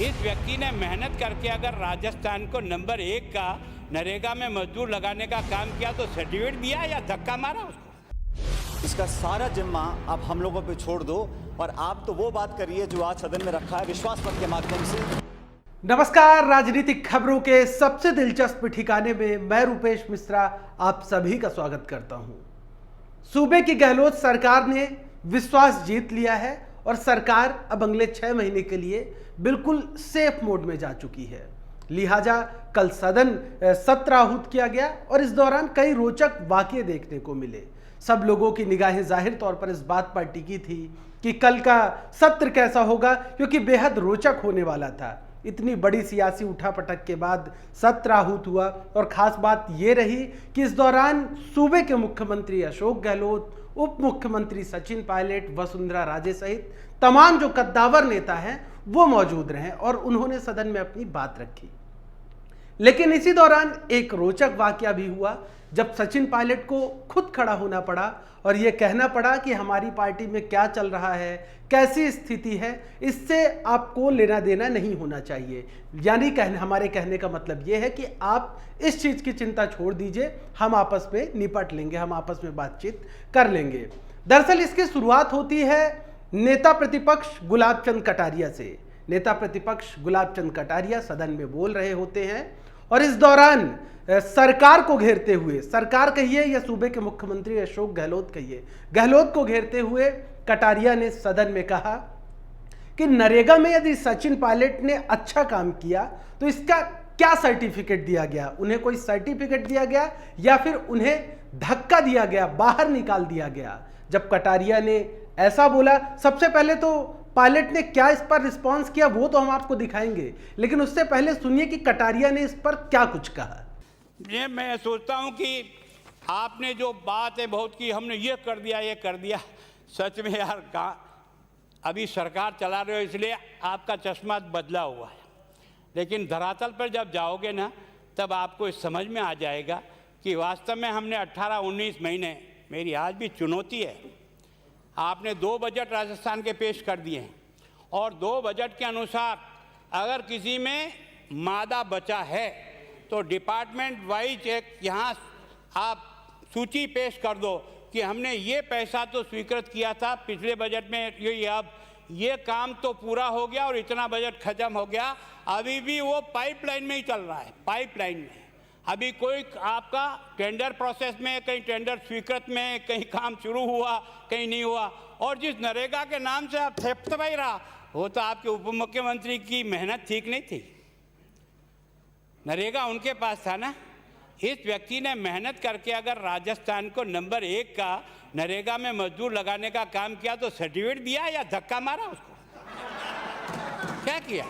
इस व्यक्ति ने मेहनत करके अगर राजस्थान को नंबर 1 का नरेगा में मजदूर लगाने का काम किया तो सर्टिफिकेट दिया या धक्का मारा उसको? इसका सारा जिम्मा आप हम लोगों पे छोड़ दो और आप तो वो बात करिए जो आज सदन में रखा है विश्वास मत के माध्यम से। नमस्कार, राजनीतिक खबरों के सबसे दिलचस्प ठिकाने में मैं रूपेश मिश्रा आप सभी का स्वागत करता हूं। सूबे की गहलोत सरकार ने विश्वास जीत लिया है और सरकार अब अगले 6 महीने के लिए बिल्कुल सेफ मोड में जा चुकी है। लिहाजा कल सत्र आहूत किया गया और इस दौरान कई रोचक वाकये देखने को मिले। सब लोगों की निगाहें जाहिर तौर पर इस बात पर टिकी थी कि कल का सत्र कैसा होगा, क्योंकि बेहद रोचक होने वाला था। इतनी बड़ी सियासी उठापटक के बाद सत्र आहूत हुआ और खास बात यह रही कि इस दौरान सूबे के मुख्यमंत्री अशोक गहलोत, उप मुख्यमंत्री सचिन पायलट, वसुंधरा राजे सहित तमाम जो कद्दावर नेता हैं वो मौजूद रहे और उन्होंने सदन में अपनी बात रखी। लेकिन इसी दौरान एक रोचक वाकया भी हुआ जब सचिन पायलट को खुद खड़ा होना पड़ा और यह कहना पड़ा कि हमारी पार्टी में क्या चल रहा है, कैसी स्थिति है, इससे आपको लेना देना नहीं होना चाहिए। यानी हमारे कहने का मतलब यह है कि आप इस चीज़ की चिंता छोड़ दीजिए, हम आपस में निपट लेंगे, हम आपस में बातचीत कर लेंगे। दरअसल इसकी शुरुआत होती है नेता प्रतिपक्ष गुलाब चंद कटारिया से। नेता प्रतिपक्ष गुलाब चंद कटारिया सदन में बोल रहे होते हैं और इस दौरान सरकार को घेरते हुए, सरकार कहिए या सूबे के मुख्यमंत्री अशोक गहलोत कहिए, गहलोत को घेरते हुए कटारिया ने सदन में कहा कि नरेगा में यदि सचिन पायलट ने अच्छा काम किया तो इसका क्या सर्टिफिकेट दिया गया, उन्हें कोई सर्टिफिकेट दिया गया या फिर उन्हें धक्का दिया गया, बाहर निकाल दिया गया। जब कटारिया ने ऐसा बोला, सबसे पहले तो पायलट ने क्या इस पर रिस्पांस किया वो तो हम आपको दिखाएंगे, लेकिन उससे पहले सुनिए कि कटारिया ने इस पर क्या कुछ कहा। ये मैं सोचता हूं कि आपने जो बात है बहुत की, हमने ये कर दिया ये कर दिया, सच में यार अभी सरकार चला रहे हो इसलिए आपका चश्मा बदला हुआ है, लेकिन धरातल पर जब जाओगे ना तब आपको इस समझ में आ जाएगा कि वास्तव में हमने 18-19 महीने, मेरी आज भी चुनौती है, आपने 2 बजट राजस्थान के पेश कर दिए हैं और 2 बजट के अनुसार अगर किसी में मादा बचा है तो डिपार्टमेंट वाइज एक यहाँ आप सूची पेश कर दो कि हमने ये पैसा तो स्वीकृत किया था पिछले बजट में, ये अब ये काम तो पूरा हो गया और इतना बजट खत्म हो गया, अभी भी वो पाइपलाइन में ही चल रहा है, पाइपलाइन में। अभी कोई आपका टेंडर प्रोसेस में, कहीं टेंडर स्वीकृत में, कहीं काम शुरू हुआ, कहीं नहीं हुआ। और जिस नरेगा के नाम से आप थपथपाई रहा, वो तो आपके उप मुख्यमंत्री की मेहनत ठीक नहीं थी, नरेगा उनके पास था ना। इस व्यक्ति ने मेहनत करके अगर राजस्थान को नंबर 1 का नरेगा में मजदूर लगाने का काम किया तो सर्टिफिकेट दिया या धक्का मारा उसको? क्या किया?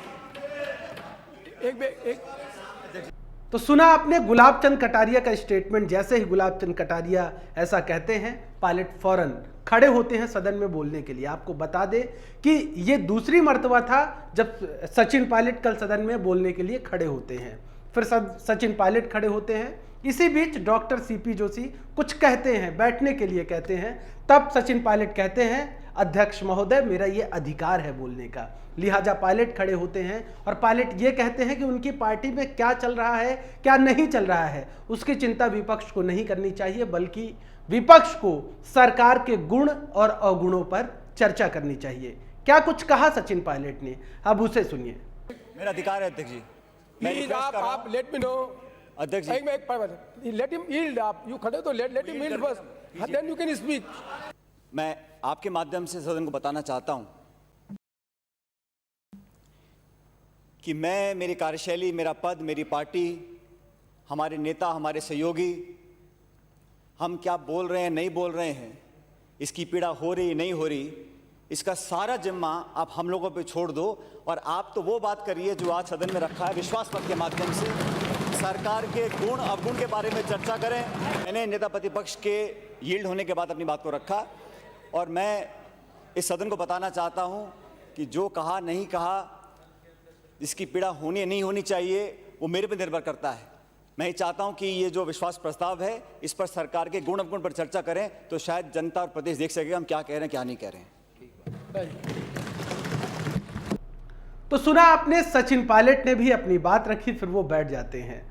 तो सुना आपने गुलाब चंद कटारिया का स्टेटमेंट। जैसे ही गुलाब चंद कटारिया ऐसा कहते हैं, पायलट फौरन खड़े होते हैं सदन में बोलने के लिए। आपको बता दें कि ये दूसरी मर्तबा था जब सचिन पायलट कल सदन में बोलने के लिए खड़े होते हैं। फिर सचिन पायलट खड़े होते हैं। इसी बीच डॉक्टर सीपी जोशी कुछ कहते हैं, बैठने के लिए कहते हैं। तब सचिन पायलट कहते हैं, अध्यक्ष महोदय मेरा ये अधिकार है बोलने का। लिहाजा पायलट खड़े होते हैं और पायलट ये कहते हैं कि उनकी पार्टी में क्या चल रहा है, क्या नहीं चल रहा है, उसकी चिंता विपक्ष को नहीं करनी चाहिए, बल्कि विपक्ष को सरकार के गुण और अवगुणों पर चर्चा करनी चाहिए। क्या कुछ कहा सचिन पायलट ने, अब उसे सुनिए। मेरा अधिकार है अध्यक्ष जी, Please, आप let me know. अध्यक्ष जी, Let him yield. आप you खड़े तो let him yield first. Then you can speak. मैं आपके माध्यम से सदन को बताना चाहता हूं कि मैं, मेरी कार्यशैली, मेरा पद, मेरी पार्टी, हमारे नेता, हमारे सहयोगी, हम क्या बोल रहे हैं, नहीं बोल रहे हैं, इसकी पीड़ा हो रही नहीं हो रही, इसका सारा जिम्मा आप हम लोगों पे छोड़ दो और आप तो वो बात करिए जो आज सदन में रखा है विश्वास मत के माध्यम से। सरकार के गुण अवगुण के बारे में चर्चा करें। मैंने नेता प्रतिपक्ष के यील्ड होने के बाद अपनी बात को रखा और मैं इस सदन को बताना चाहता हूं कि जो कहा नहीं कहा, इसकी पीड़ा होनी नहीं होनी चाहिए, वो मेरे पे निर्भर करता है। मैं ये चाहता हूं कि ये जो विश्वास प्रस्ताव है इस पर सरकार के गुण अवगुण पर चर्चा करें तो शायद जनता और प्रदेश देख सकेगा हम क्या कह रहे हैं क्या नहीं कह रहे हैं। तो सुना आपने सचिन पायलट ने भी अपनी बात रखी, फिर वो बैठ जाते हैं।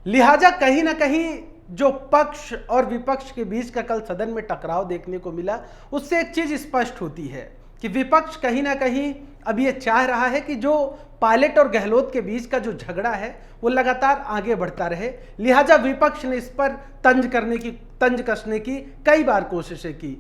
लिहाजा कहीं ना कहीं जो पक्ष और विपक्ष के बीच का कल सदन में टकराव देखने को मिला, उससे एक चीज स्पष्ट होती है कि विपक्ष कहीं ना कहीं अब ये चाह रहा है कि जो पायलट और गहलोत के बीच का जो झगड़ा है वो लगातार आगे बढ़ता रहे। लिहाजा विपक्ष ने इस पर तंज कसने की कई बार कोशिशें की।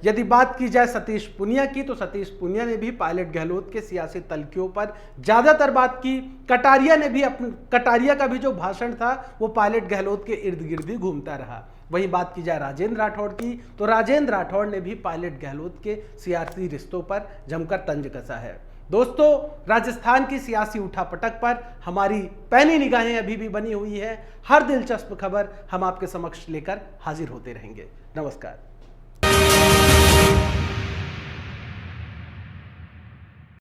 यदि बात की जाए सतीश पुनिया की, तो सतीश पुनिया ने भी पायलट गहलोत के सियासी तलखियों पर ज़्यादातर बात की। कटारिया का भी जो भाषण था वो पायलट गहलोत के इर्द गिर्द ही घूमता रहा। वहीं बात की जाए राजेंद्र राठौड़ की, तो राजेंद्र राठौड़ ने भी पायलट गहलोत के सियासी रिश्तों पर जमकर तंज कसा है। दोस्तों, राजस्थान की सियासी उठापटक पर हमारी पैनी निगाहें अभी भी बनी हुई है। हर दिलचस्प खबर हम आपके समक्ष लेकर हाजिर होते रहेंगे। नमस्कार।